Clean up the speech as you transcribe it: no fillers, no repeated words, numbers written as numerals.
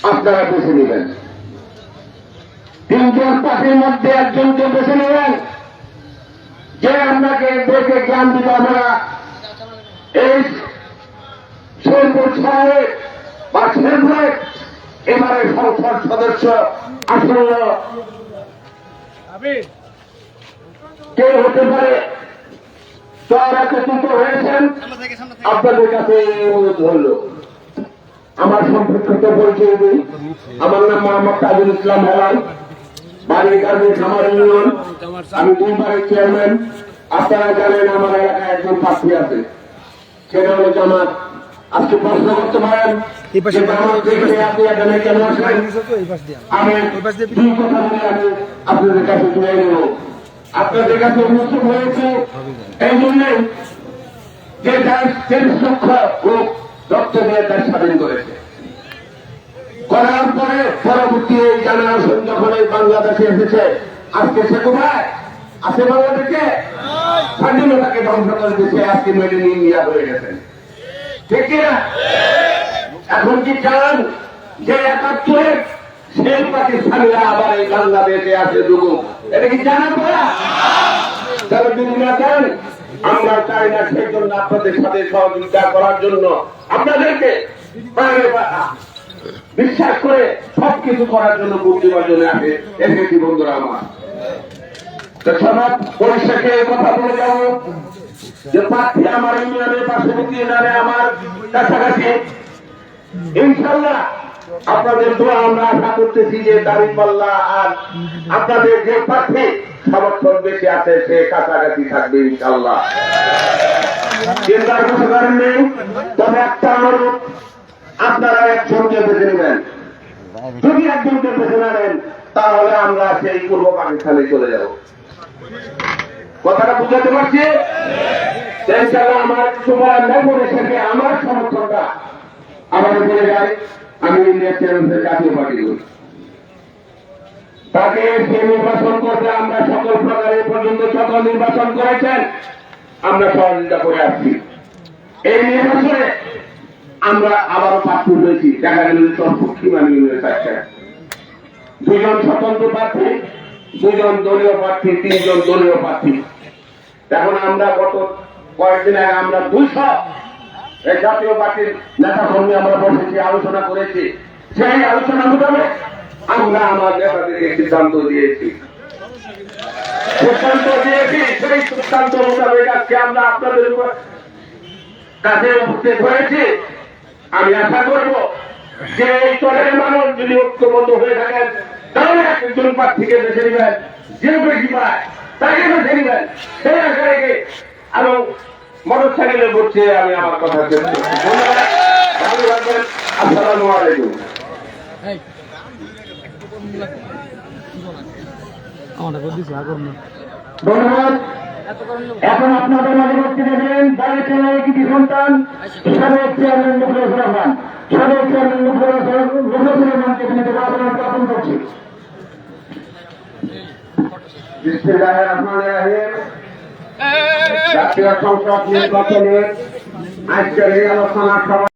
আপনারা বেছে নেবেন। তিনজন পার্টির মধ্যে একজনকে বেছে নেবেন যে আপনাকে দেশে জ্ঞান দিতে। আমরা এই শেরপুর শহরে বা শেরপুরে এবারে সংসদ সদস্য আসন্ন কে হতে পারে তারা একত্রিত হয়েছেন। আপনাদের কাছে অনুরোধ হল, আমার সম্পর্কিত পরিচয় দিই। আমার নাম মোহাম্মদ তাজুল ইসলাম হেলাল, বাড়ি গাজী খামার ইউনিয়ন। আমি 2 বারের চেয়ারম্যান। আপনারা জানেন আমার এলাকায় একজন প্রার্থী আছে, সেটা হলো জামাত। আজকে প্রশ্ন করতে পারেন কেন আসেন। আমি 2 কথা বলে আমি আপনাদের কাছে তুলে নেব। আপনাদের কাছে অনুষ্ঠিত হয়েছে এই জন্য যে দেশ 30 লক্ষ লোক রক্ত দিয়ে দেশ স্বাধীন করেছে। করার পরে পরবর্তী এই জেনারেশন যখন এই বাংলাদেশে এসেছে, আজকে সে কোথায় আছে? বাংলাদেশে স্বাধীনতাকে ধ্বংস করে দিচ্ছে। আজকে মেড ইন ইন্ডিয়া হয়ে গেছেন, ঠিক কিনা? এখন কি চান যে 71 সেই পাকিস্তানিরা আবার এই বাংলাদেশে আসে ঢুকুক? এটা কি জানা পড়া? যারা দুনিয়া চান, আমরা চাই না। সেই জন্য আপনাদের সাথে সহযোগিতা করার জন্য আপনাদেরকে বিশ্বাস করে সবকিছু করার জন্য বুদ্ধিবার জন্য আসে এসেছি। বন্ধুরা আমার, সমাজ পরিষেকে কথা বলে যাব যে প্রার্থী আমার ইউনিয়নের পার্শ্ববর্তী ইউনিয়নে আমার কাছাকাছি। ইনশাল্লাহ আপনাদের দোয়া আমরা আশা করতেছি যে দাঁড়িপাল্লা আর আপনাদের যে প্রার্থী সমর্থন বেশি আছে সে কাছাকাছি থাকবে ইনশাল্লাহ। চিন্তার কিছু কারণ নেই। তবে একটা অনুরোধ, আপনারা একজনকে বেছে নেবেন। যদি একজনকে বেছে না নেন, তাহলে আমরা সেই পূর্ব পাকিস্তানে চলে যাব। কথাটা বুঝাতে পারছি? আমার সময় নগরে থেকে আমার সমর্থনটা আমাদের বলে যায়। আমি ইন্ডিয়া চেয়ারম্যানের জাতীয় পার্টি করি, তাকে সে নির্বাচন করতে আমরা সকল প্রকারের পর্যন্ত সকল নির্বাচন করেছেন, আমরা সহযোগিতা করে আসছি। এই নির্বাচনে আমরা আবারও প্রার্থী হয়েছি। দেখা গেল চরপক্ষিমান ইউনিয়নের 4টা, 2 জন স্বতন্ত্র প্রার্থী, 2 জন দলীয় প্রার্থী, 3 জন দলীয় প্রার্থী। এখন আমরা গত কয়েকদিন আগে আমরা 200 এই জাতীয় পার্টির নেতা কর্মী আমরা বসেছি, আলোচনা করেছি। সেই আলোচনা মোতাবেক আমরা আমার নেতাদেরকে সিদ্ধান্ত দিয়েছি। সেই সিদ্ধান্ত মোতাবেক আজকে আমরা আপনাদের কাছে উপস্থিত হয়েছি। আমি আশা করব যে এই দলের মানুষ যদি ঐক্যবদ্ধ হয়ে থাকেন, তাহলে একজন প্রার্থীকে বেছে নেবেন, যে বেশি পায় তাকে বেছে নেবেন। সেই আশা রেখে এবং মোটর সাইকেলে বসছে আমি আমার কথা শেষ করছি। ধন্যবাদ, ভালো থাকবেন। আসসালামু আলাইকুম। ধন্যবাদ। এখন আপনাদের মাঝে বক্তব্য দেবেন দলের চেয়ারম্যান কৃতি সন্তান সাবেক চেয়ারম্যান মুখলেস রহমান। সাবেক চেয়ারম্যান মুখলেস রহমানকে তিনি দেওয়ার জ্ঞাপন করছি। বিসমিল্লাহির রহমানির রহিম। জাতীয় সংসদ নির্বাচনের আজকের এই আলোচনা সভা